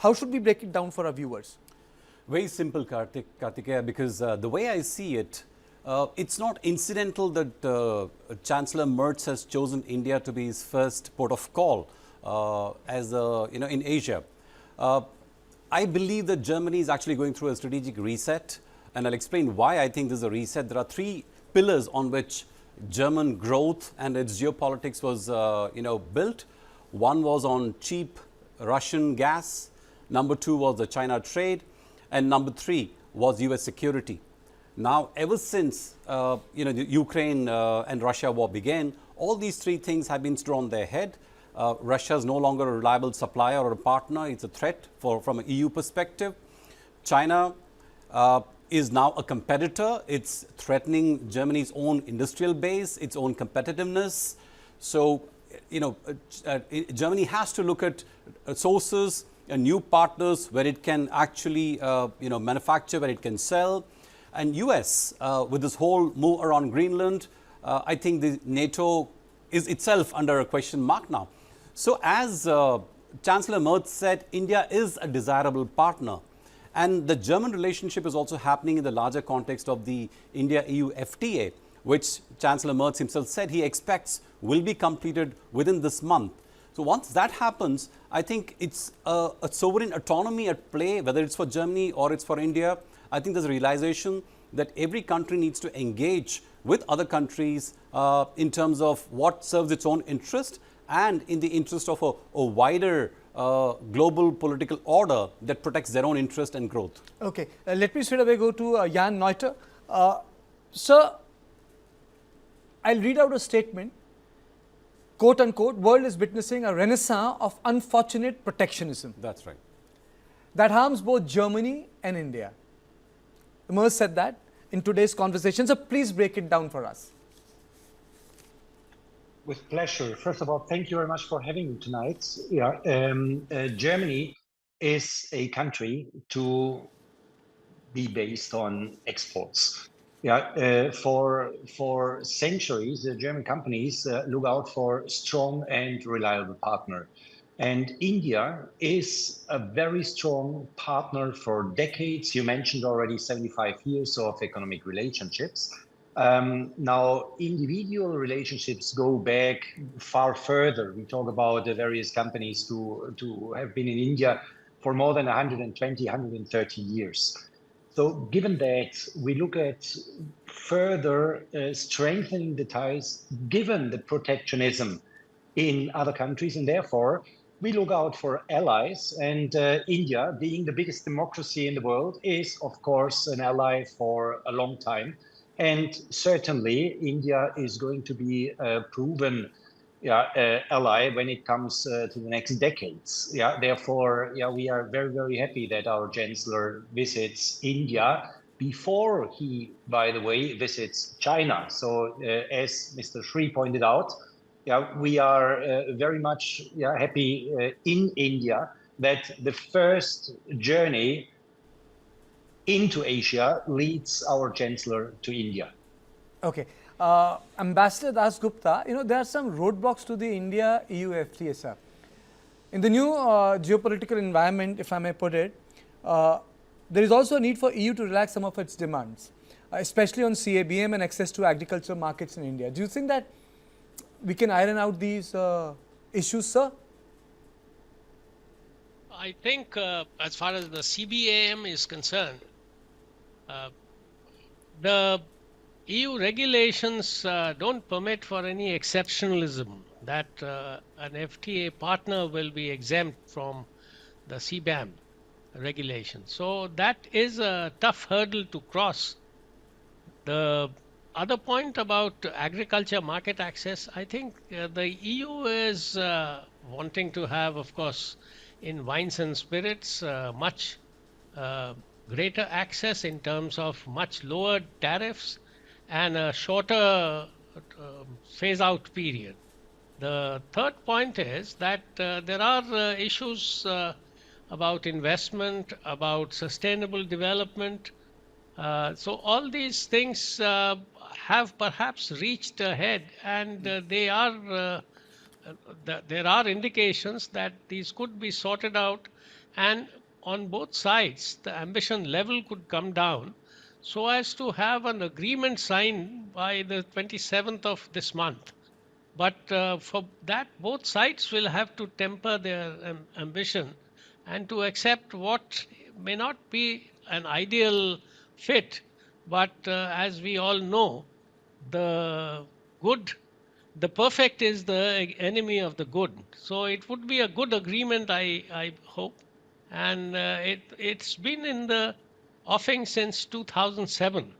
How should we break it down for our viewers? Very simple, Kartikeya, because the way I see it, it's not incidental that Chancellor Merz has chosen India to be his first port of call in Asia. I believe that Germany is actually going through a strategic reset, and I'll explain why I think this is a reset. There are three pillars on which German growth and its geopolitics was built. One was on cheap Russian gas, number two was the China trade, and number three was US security. Now, ever since the Ukraine and Russia war began, all these three things have been thrown on their head. Russia is no longer a reliable supplier or a partner. It's a threat from an EU perspective. China is now a competitor. It's threatening Germany's own industrial base, its own competitiveness. So, Germany has to look at sources and new partners where it can actually, manufacture, where it can sell. And US, with this whole move around Greenland, I think the NATO is itself under a question mark now. So as Chancellor Merz said, India is a desirable partner. And the German relationship is also happening in the larger context of the India-EU FTA, which Chancellor Merz himself said he expects will be completed within this month. So once that happens, I think it's a sovereign autonomy at play, whether it's for Germany or it's for India. I think there's a realization that every country needs to engage with other countries in terms of what serves its own interest and in the interest of a wider global political order that protects their own interest and growth. Okay, let me straight away go to Jan Neuter. Sir, I'll read out a statement. Quote unquote, world is witnessing a renaissance of unfortunate protectionism. That's right. That harms both Germany and India. Merz said that in today's conversation. So please break it down for us. With pleasure. First of all, thank you very much for having me tonight. Germany is a country to be based on exports. For centuries, the German companies look out for strong and reliable partner. And India is a very strong partner for decades. You mentioned already 75 years of economic relationships. Now, individual relationships go back far further. We talk about the various companies to have been in India for more than 120, 130 years. So given that, we look at further strengthening the ties, given the protectionism in other countries, and therefore we look out for allies. And India, being the biggest democracy in the world, is of course an ally for a long time. And certainly India is going to be a proven ally when it comes to the next decades. Therefore, we are very, very happy that our Chancellor visits India before he, by the way, visits China. So as Mr. Shri pointed out, we are very much happy in India that the first journey into Asia leads our Chancellor to India. Okay. Ambassador Das Gupta, there are some roadblocks to the India-EU FTA, sir. In the new geopolitical environment, if I may put it, there is also a need for EU to relax some of its demands, especially on CABM and access to agricultural markets in India. Do you think that we can iron out these issues, sir? I think as far as the CBAM is concerned, the EU regulations don't permit for any exceptionalism that an FTA partner will be exempt from the CBAM regulation. So that is a tough hurdle to cross. The other point about agriculture market access, I think the EU is wanting to have, of course, in wines and spirits, much greater access in terms of much lower tariffs and a shorter phase-out period. The third point is that there are issues about investment, about sustainable development. So all these things have perhaps reached ahead, and there are indications that these could be sorted out and on both sides, the ambition level could come down so as to have an agreement signed by the 27th of this month. But for that, both sides will have to temper their ambition and to accept what may not be an ideal fit. But as we all know, the good, the perfect is the enemy of the good. So it would be a good agreement, I hope. And it's been in the offing since 2007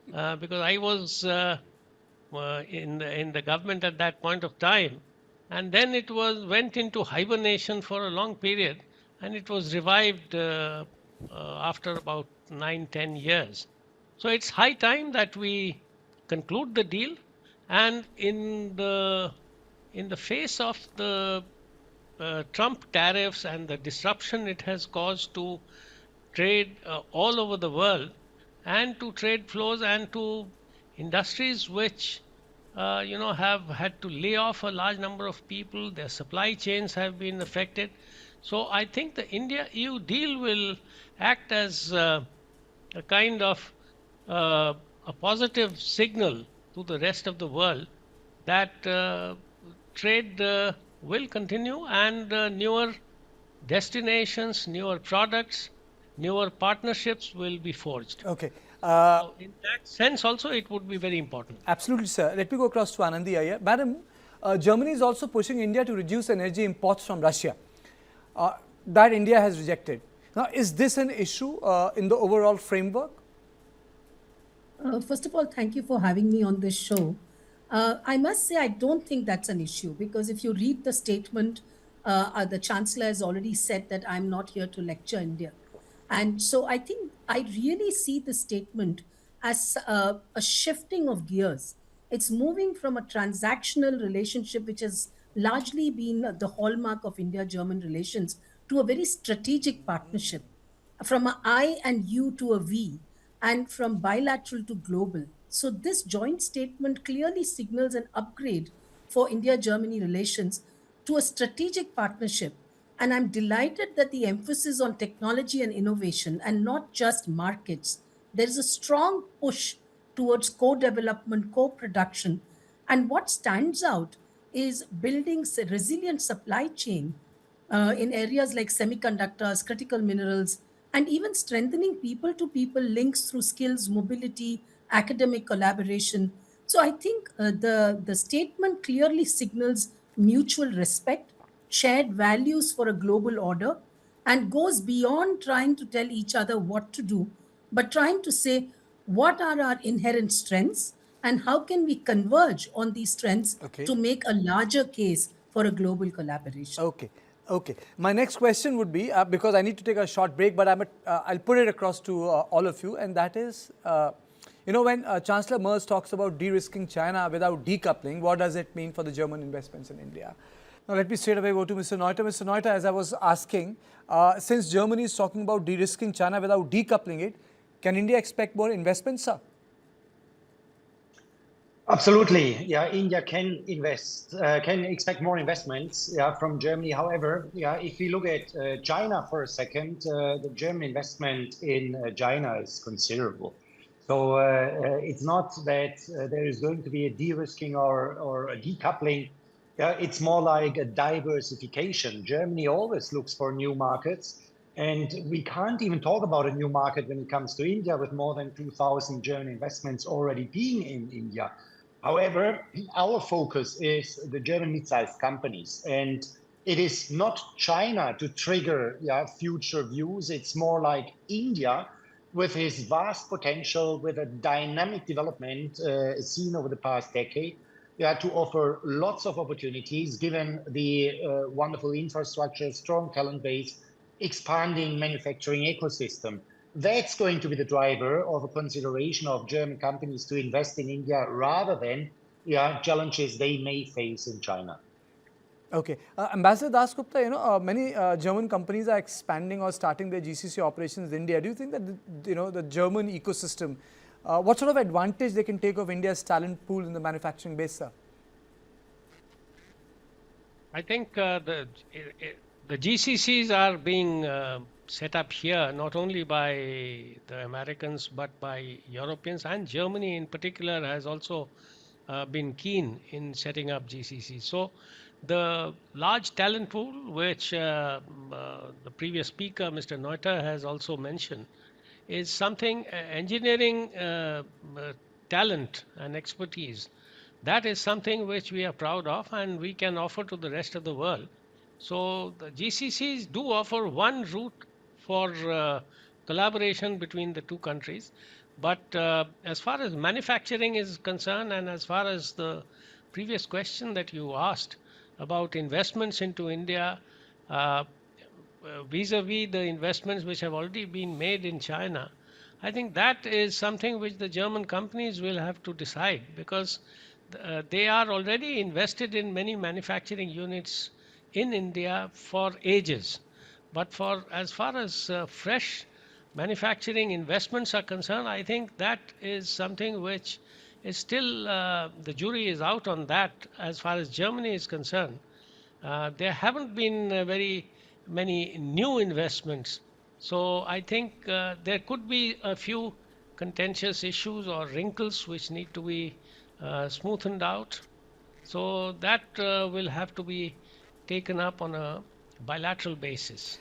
because I was in the government at that point of time, and then it was went into hibernation for a long period, and it was revived after about 9-10 years. So it's high time that we conclude the deal, and in the face of the Trump tariffs and the disruption it has caused to trade all over the world and to trade flows and to industries which have had to lay off a large number of people, their supply chains have been affected. So I think the India-EU deal will act as a kind of a positive signal to the rest of the world that trade will continue, and newer destinations, newer products, newer partnerships will be forged. Okay. So in that sense also it would be very important. Absolutely, sir. Let me go across to Anandi Iyer. Madam, Germany is also pushing India to reduce energy imports from Russia. That India has rejected. Now, is this an issue in the overall framework? First of all, thank you for having me on this show. I must say, I don't think that's an issue, because if you read the statement, the Chancellor has already said that I'm not here to lecture India. And so I think I really see the statement as a shifting of gears. It's moving from a transactional relationship, which has largely been the hallmark of India-German relations, to a very strategic partnership, from a I and you to a we, and from bilateral to global. So this joint statement clearly signals an upgrade for India-Germany relations to a strategic partnership. And I'm delighted that the emphasis on technology and innovation and not just markets, there is a strong push towards co-development, co-production. And what stands out is building a resilient supply chain in areas like semiconductors, critical minerals, and even strengthening people-to-people links through skills, mobility, academic collaboration. So I think the statement clearly signals mutual respect, shared values for a global order, and goes beyond trying to tell each other what to do, but trying to say what are our inherent strengths and how can we converge on these strengths to make a larger case for a global collaboration. Okay. Okay. My next question would be, because I need to take a short break, but I'll put it across to all of you, and that is, when Chancellor Merz talks about de-risking China without decoupling, what does it mean for the German investments in India? Now, let me straight away go to Mr. Neuter. Mr. Neuter, as I was asking, since Germany is talking about de-risking China without decoupling it, can India expect more investments, sir? Absolutely. Yeah, India can expect more investments from Germany. However, if we look at China for a second, the German investment in China is considerable. So it's not that there is going to be a de-risking or a decoupling. It's more like a diversification. Germany always looks for new markets. And we can't even talk about a new market when it comes to India, with more than 2,000 German investments already being in India. However, our focus is the German mid-sized companies, and it is not China to trigger future views. It's more like India, with his vast potential, with a dynamic development seen over the past decade, to offer lots of opportunities given the wonderful infrastructure, strong talent base, expanding manufacturing ecosystem. That's going to be the driver of a consideration of German companies to invest in India rather than challenges they may face in China. Okay. Ambassador Dasgupta, many German companies are expanding or starting their GCC operations in India. Do you think that the German ecosystem, what sort of advantage they can take of India's talent pool in the manufacturing base, sir? I think the The GCCs are being set up here not only by the Americans but by Europeans, and Germany in particular has also been keen in setting up GCC. So the large talent pool, which the previous speaker, Mr. Neuter, has also mentioned, is something engineering talent and expertise. That is something which we are proud of and we can offer to the rest of the world. So the GCCs do offer one route for collaboration between the two countries. But as far as manufacturing is concerned, and as far as the previous question that you asked about investments into India, vis-a-vis the investments which have already been made in China, I think that is something which the German companies will have to decide, because they are already invested in many manufacturing units in India for ages. But for as far as fresh manufacturing investments are concerned, I think that is something which is still, the jury is out on that as far as Germany is concerned. There haven't been very many new investments. So I think there could be a few contentious issues or wrinkles which need to be smoothened out. So that will have to be taken up on a bilateral basis.